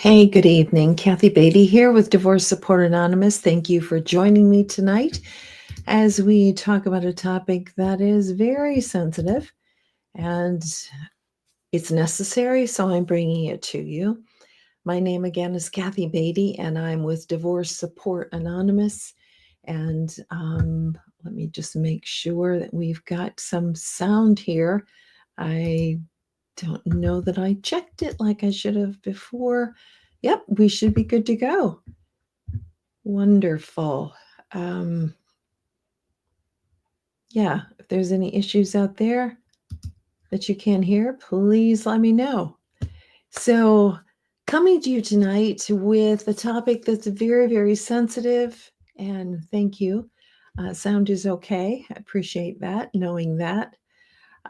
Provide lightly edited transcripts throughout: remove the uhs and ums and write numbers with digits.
Hey, good evening. Kathy Beatty here with Divorce Support Anonymous. Thank you for joining me tonight as we talk about a topic that is very sensitive and it's necessary, so I'm bringing it to you. My name again is Kathy Beatty, and I'm with Divorce Support Anonymous. And let me just make sure that we've got some sound here. I don't know that I checked it like I should have before. Yep, we should be good to go. Wonderful. Um, yeah, if there's any issues out there that you can't hear, please let me know. So, coming to you tonight with a topic that's very, very sensitive, and thank you. Sound is okay. I appreciate that, knowing that.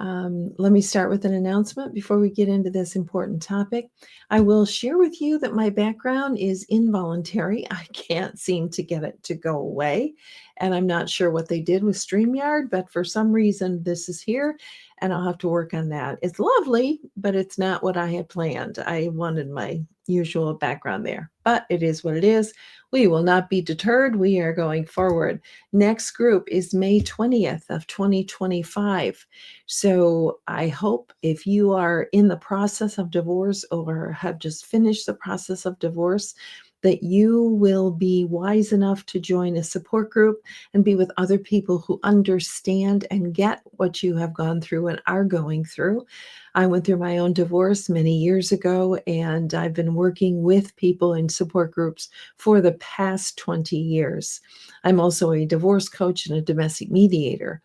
Let me start with an announcement before we get into this important topic. I will share with you that my background is involuntary. I can't seem to get it to go away. And I'm not sure what they did with StreamYard, but for some reason, this is here and I'll have to work on that. It's lovely, but it's not what I had planned. I wanted my usual background there, but it is what it is. We will not be deterred. We are going forward. Next group is May 20th of 2025. So I hope if you are in the process of divorce or have just finished the process of divorce, that you will be wise enough to join a support group and be with other people who understand and get what you have gone through and are going through. I went through my own divorce many years ago, and I've been working with people in support groups for the past 20 years. I'm also a divorce coach and a domestic mediator.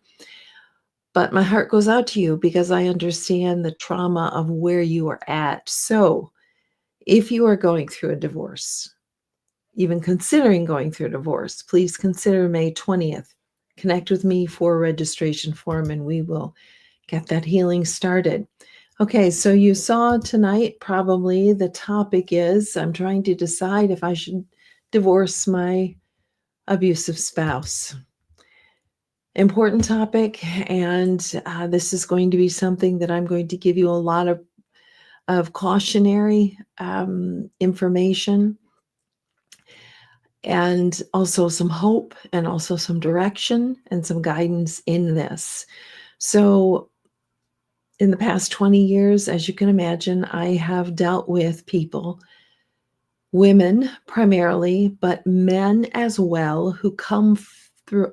But my heart goes out to you because I understand the trauma of where you are at. So, if you are going through a divorce, even considering going through a divorce, please consider May 20th. Connect with me for a registration form and we will get that healing started. Okay, so you saw tonight probably the topic is I'm trying to decide if I should divorce my abusive spouse. Important topic, and this is going to be something that I'm going to give you a lot of cautionary information and also some hope and also some direction and some guidance in this. So in the past 20 years, as you can imagine, I have dealt with people, women primarily, but men as well, who come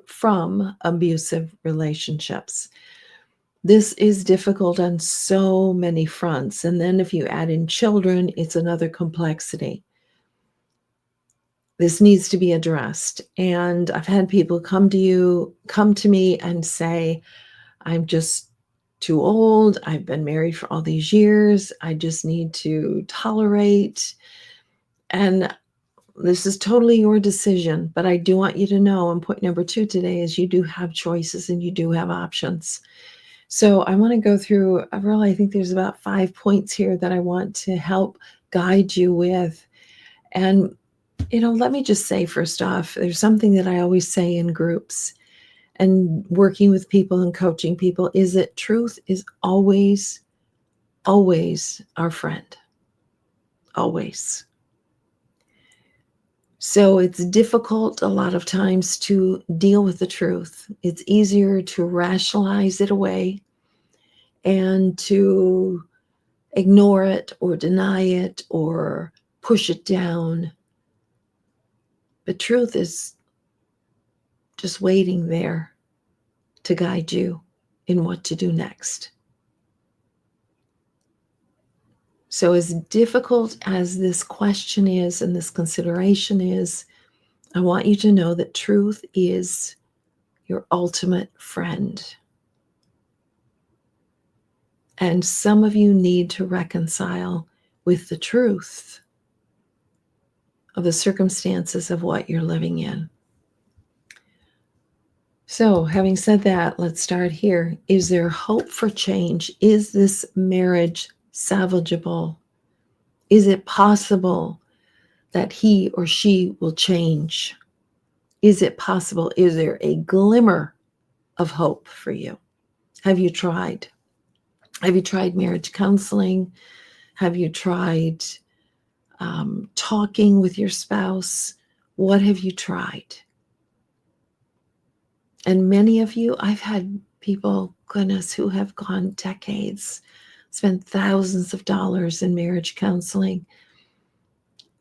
from abusive relationships. This is difficult on so many fronts. And then if you add in children, it's another complexity. This needs to be addressed. And I've had people come to me and say, I'm just too old. I've been married for all these years. I just need to tolerate. And this is totally your decision. But I do want you to know, and point number 2 today is you do have choices and you do have options. So I want to go through, I think there's about 5 points here that I want to help guide you with. And, let me just say, first off, there's something that I always say in groups and working with people and coaching people is that truth is always, always our friend. Always. So it's difficult a lot of times to deal with the truth. It's easier to rationalize it away and to ignore it or deny it or push it down. But truth is just waiting there to guide you in what to do next. So, as difficult as this question is and this consideration is, I want you to know that truth is your ultimate friend. And some of you need to reconcile with the truth of the circumstances of what you're living in. So, having said that, let's start here. Is there hope for change? Is this marriage salvageable? Is it possible that he or she will change? Is it possible? Is there a glimmer of hope for you? Have you tried? Have you tried marriage counseling? Have you tried talking with your spouse. What have you tried? And many of you, I've had people, goodness, who have gone decades, spent thousands of dollars in marriage counseling.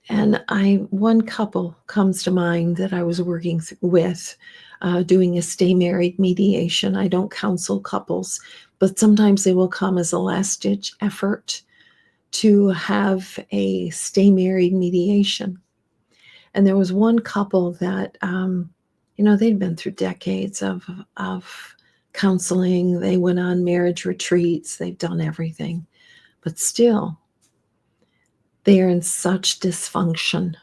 And one couple comes to mind that I was working with, doing a stay married mediation. I don't counsel couples, but sometimes they will come as a last ditch effort to have a stay married mediation. And there was one couple that, they'd been through decades of counseling. They went on marriage retreats. They've done everything, but still, they are in such dysfunction.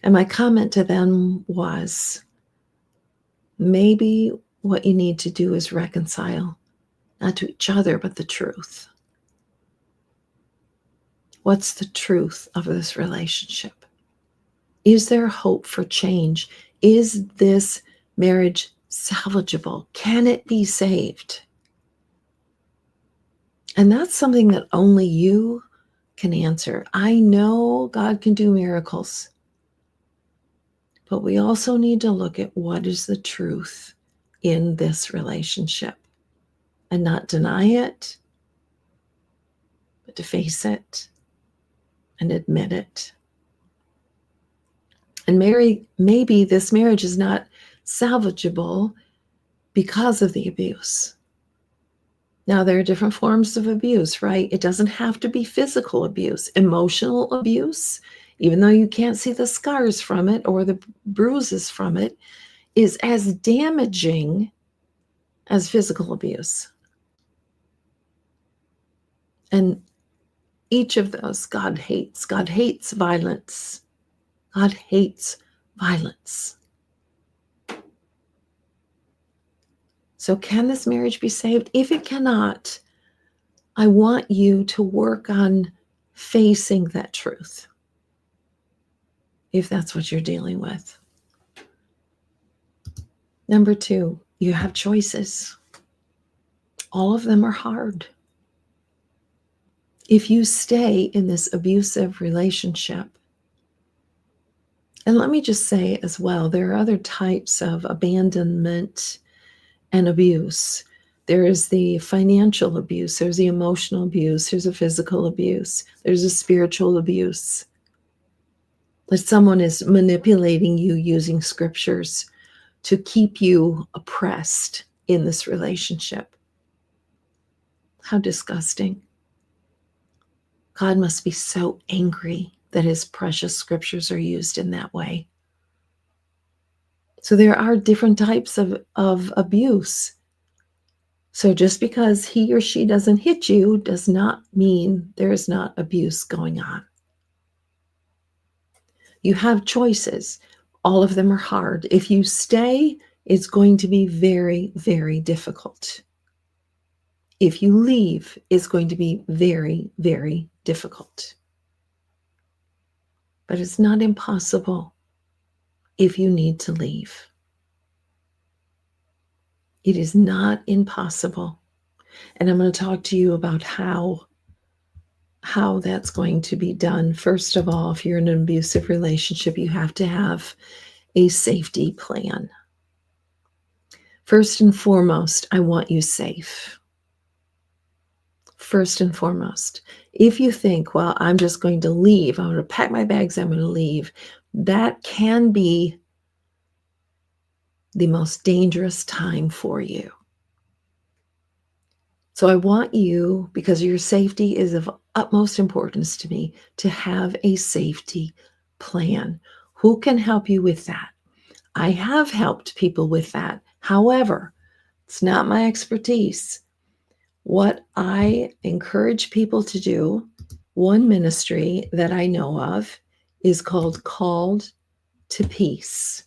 And my comment to them was, maybe what you need to do is reconcile, not to each other, but the truth. What's the truth of this relationship? Is there hope for change? Is this marriage salvageable? Can it be saved? And that's something that only you can answer. I know God can do miracles, but we also need to look at what is the truth in this relationship and not deny it, but to face it and admit it. And maybe this marriage is not salvageable because of the abuse. Now, there are different forms of abuse, right? It doesn't have to be physical abuse. Emotional abuse, even though you can't see the scars from it or the bruises from it, is as damaging as physical abuse. And each of those God hates. God hates violence. God hates violence. So can this marriage be saved? If it cannot, I want you to work on facing that truth, if that's what you're dealing with. Number 2, you have choices. All of them are hard. If you stay in this abusive relationship, and let me just say as well, there are other types of abandonment and abuse. There is the financial abuse, there's the emotional abuse, there's a physical abuse, there's a spiritual abuse. That someone is manipulating you using scriptures to keep you oppressed in this relationship. How disgusting. God must be so angry that his precious scriptures are used in that way. So there are different types of abuse. So just because he or she doesn't hit you does not mean there is not abuse going on. You have choices. All of them are hard. If you stay, it's going to be very, very difficult. If you leave, it's going to be very, very difficult. But it's not impossible if you need to leave. It is not impossible. And I'm going to talk to you about how that's going to be done. First of all, if you're in an abusive relationship, you have to have a safety plan. First and foremost, I want you safe. First and foremost, if you think, well, I'm just going to leave, I'm going to pack my bags, I'm going to leave, that can be the most dangerous time for you. So I want you, because your safety is of utmost importance to me, to have a safety plan. Who can help you with that? I have helped people with that. However, it's not my expertise. What I encourage people to do, one ministry that I know of is called Called to Peace.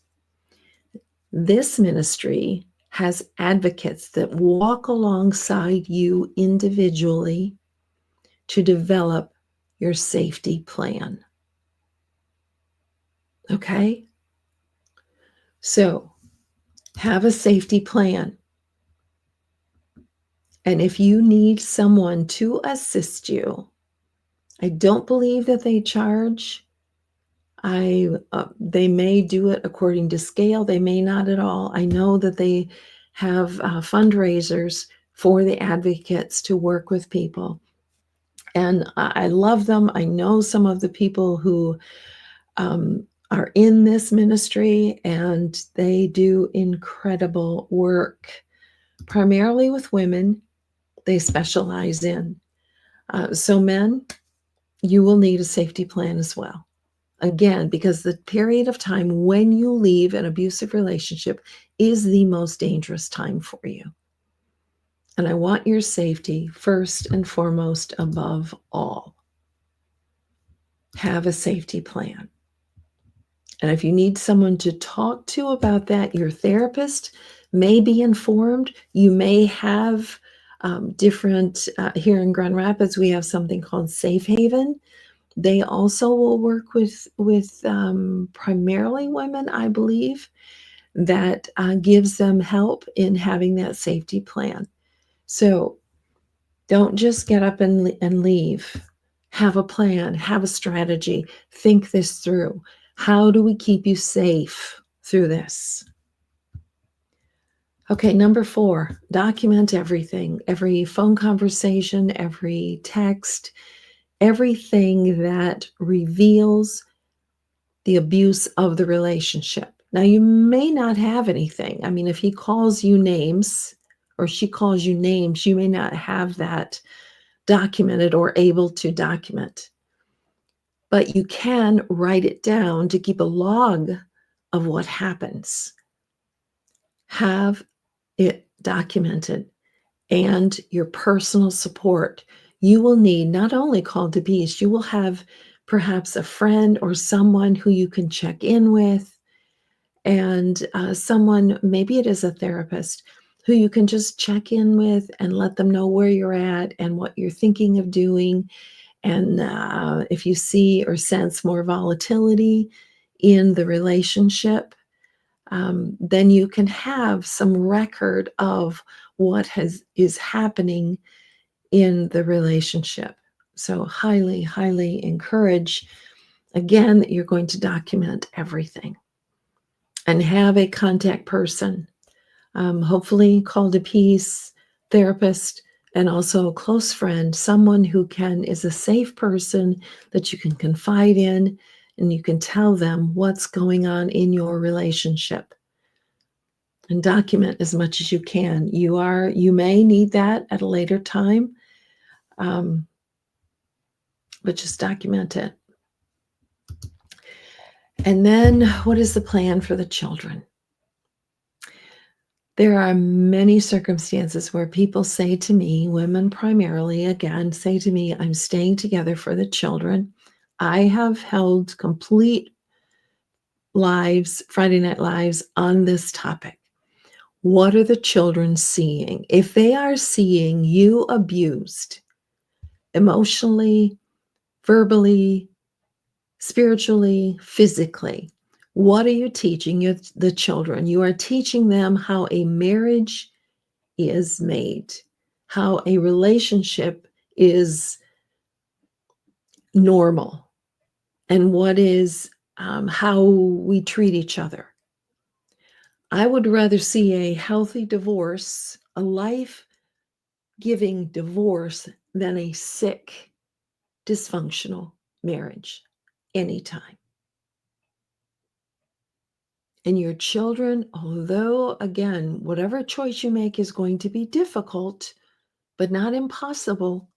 This ministry has advocates that walk alongside you individually to develop your safety plan. Okay? So, have a safety plan. And if you need someone to assist you, I don't believe that they charge. They may do it according to scale. They may not at all. I know that they have fundraisers for the advocates to work with people, and I love them. I know some of the people who are in this ministry, and they do incredible work, primarily with women. They specialize in. So, men, you will need a safety plan as well. Again, because the period of time when you leave an abusive relationship is the most dangerous time for you. And I want your safety first and foremost above all. Have a safety plan. And if you need someone to talk to about that, your therapist may be informed. You may have different, here in Grand Rapids, we have something called Safe Haven. They also will work with primarily women, I believe, that gives them help in having that safety plan. So don't just get up and leave. Have a plan, have a strategy, think this through. How do we keep you safe through this? Okay, number 4, document everything, every phone conversation, every text, everything that reveals the abuse of the relationship. Now, you may not have anything. I mean, if he calls you names or she calls you names, you may not have that documented or able to document. But you can write it down to keep a log of what happens. Have it documented, and your personal support. You will need not only Call to Peace, you will have perhaps a friend or someone who you can check in with, and someone, maybe it is a therapist, who you can just check in with and let them know where you're at and what you're thinking of doing. And if you see or sense more volatility in the relationship, then you can have some record of what is happening in the relationship. So highly, highly encourage, again, that you're going to document everything and have a contact person, hopefully Call to Peace, therapist, and also a close friend, someone who is a safe person that you can confide in, and you can tell them what's going on in your relationship. And document as much as you can. You may need that at a later time, but just document it. And then, what is the plan for the children? There are many circumstances where people say to me, women primarily, again, say to me, I'm staying together for the children. I have held complete lives, Friday Night Lives, on this topic. What are the children seeing? If they are seeing you abused emotionally, verbally, spiritually, physically, what are you teaching the children? You are teaching them how a marriage is made, how a relationship is normal, and what is how we treat each other. I would rather see a healthy divorce, a life-giving divorce, than a sick, dysfunctional marriage anytime. And your children, although, again, whatever choice you make is going to be difficult, but not impossible,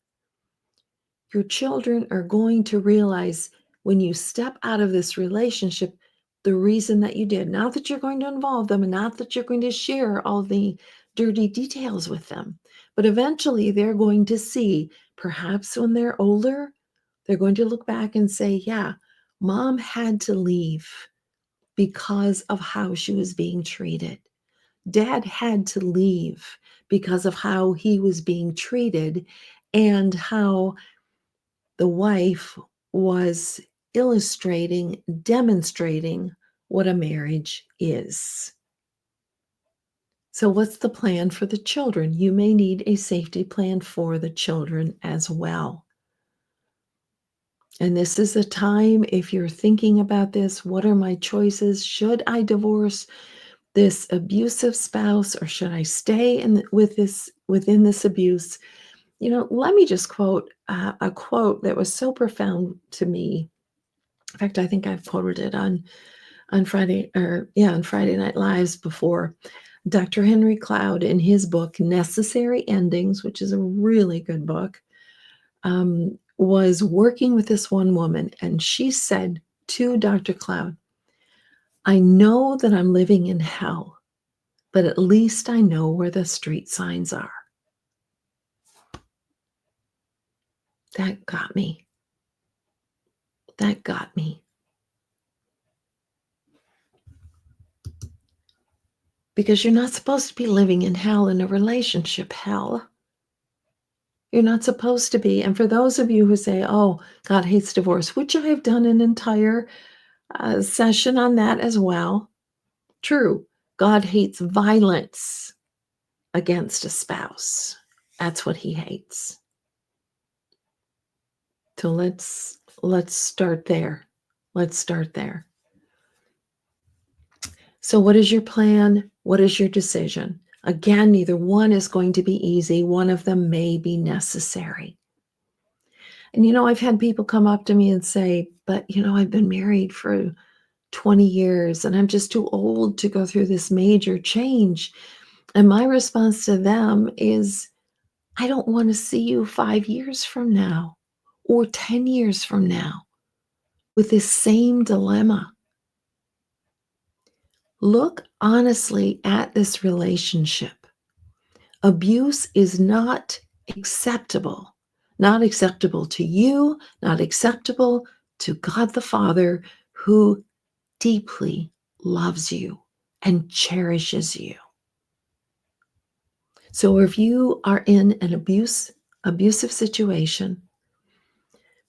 your children are going to realize when you step out of this relationship, the reason that you did. Not that you're going to involve them and not that you're going to share all the dirty details with them, but eventually they're going to see, perhaps when they're older, they're going to look back and say, yeah, mom had to leave because of how she was being treated. Dad had to leave because of how he was being treated and how the wife was illustrating, demonstrating what a marriage is. So, what's the plan for the children? You may need a safety plan for the children as well. And this is a time, if you're thinking about this, what are my choices? Should I divorce this abusive spouse, or should I stay within this abuse? Let me just quote a quote that was so profound to me. In fact, I think I've quoted it on Friday Night Lives before. Dr. Henry Cloud, in his book Necessary Endings, which is a really good book, was working with this one woman, and she said to Dr. Cloud, "I know that I'm living in hell, but at least I know where the street signs are." That got me. That got me. Because you're not supposed to be living in hell, in a relationship hell. You're not supposed to be. And for those of you who say, "Oh, God hates divorce," which I have done an entire session on that as well. True. God hates violence against a spouse. That's what he hates. So let's start there. Let's start there. So what is your plan? What is your decision? Again, neither one is going to be easy. One of them may be necessary. And I've had people come up to me and say, "But I've been married for 20 years and I'm just too old to go through this major change." And my response to them is, "I don't want to see you 5 years from now or 10 years from now with this same dilemma." Look honestly at this relationship. Abuse is not acceptable to you, not acceptable to God the Father, who deeply loves you and cherishes you. So if you are in an abusive situation,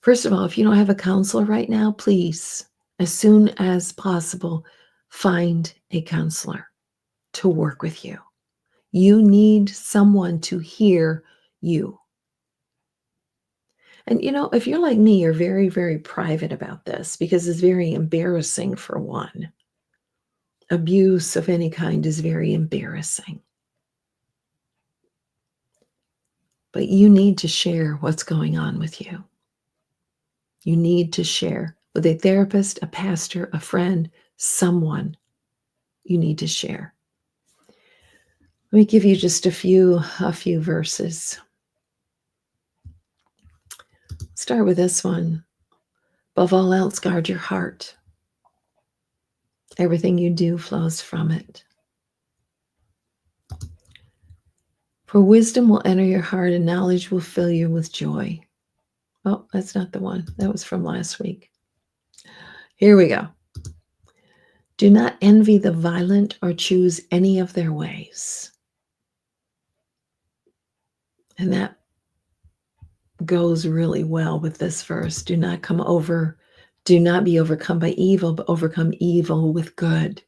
first of all, if you don't have a counselor right now, please, as soon as possible, find a counselor to work with you. You need someone to hear you. And if you're like me, you're very, very private about this because it's very embarrassing for one. Abuse of any kind is very embarrassing. But you need to share what's going on with you. You need to share with a therapist, a pastor, a friend, someone. You need to share. Let me give you just a few verses. Start with this one. Above all else, guard your heart. Everything you do flows from it. For wisdom will enter your heart and knowledge will fill you with joy. Oh, that's not the one. That was from last week. Here we go. Do not envy the violent or choose any of their ways. And that goes really well with this verse. Do not be overcome by evil, but overcome evil with good.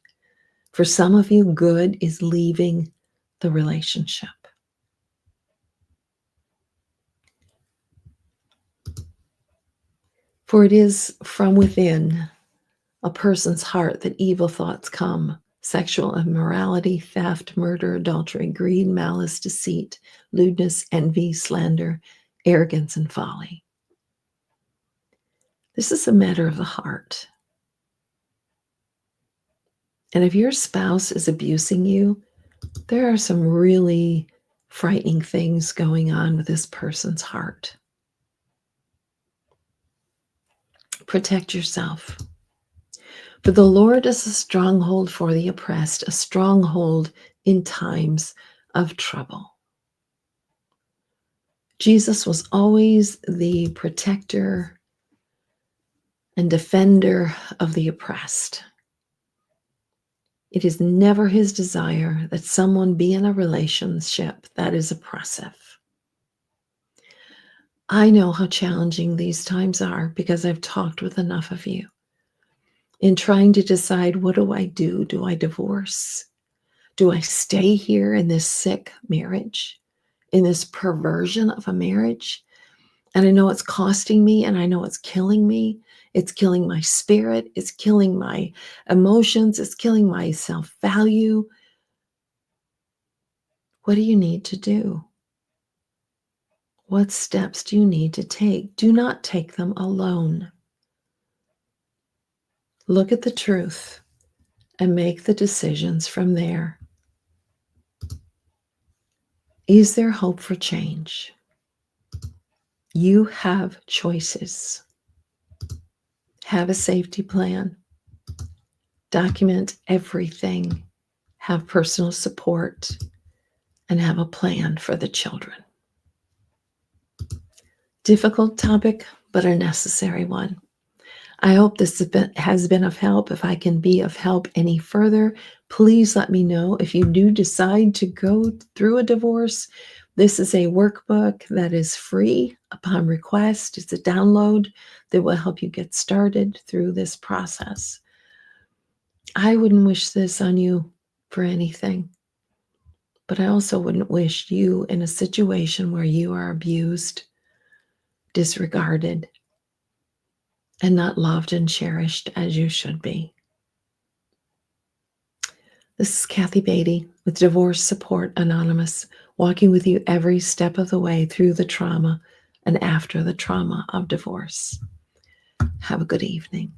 For some of you, good is leaving the relationship. For it is from within a person's heart that evil thoughts come: sexual immorality, theft, murder, adultery, greed, malice, deceit, lewdness, envy, slander, arrogance, and folly. This is a matter of the heart. And if your spouse is abusing you, there are some really frightening things going on with this person's heart. Protect yourself. For the Lord is a stronghold for the oppressed, a stronghold in times of trouble. Jesus was always the protector and defender of the oppressed. It is never his desire that someone be in a relationship that is oppressive. I know how challenging these times are because I've talked with enough of you in trying to decide, what do I do? Do I divorce? Do I stay here in this sick marriage, in this perversion of a marriage? And I know it's costing me, and I know it's killing me. It's killing my spirit. It's killing my emotions. It's killing my self value. What do you need to do? What steps do you need to take? Do not take them alone. Look at the truth and make the decisions from there. Is there hope for change? You have choices. Have a safety plan. Document everything. Have personal support and have a plan for the children. Difficult topic, but a necessary one. I hope this has been of help. If I can be of help any further, please let me know. If you do decide to go through a divorce, this is a workbook that is free upon request. It's a download that will help you get started through this process. I wouldn't wish this on you for anything, but I also wouldn't wish you in a situation where you are abused, disregarded, and not loved and cherished as you should be. This is Kathy Beatty with Divorce Support Anonymous, walking with you every step of the way through the trauma and after the trauma of divorce. Have a good evening.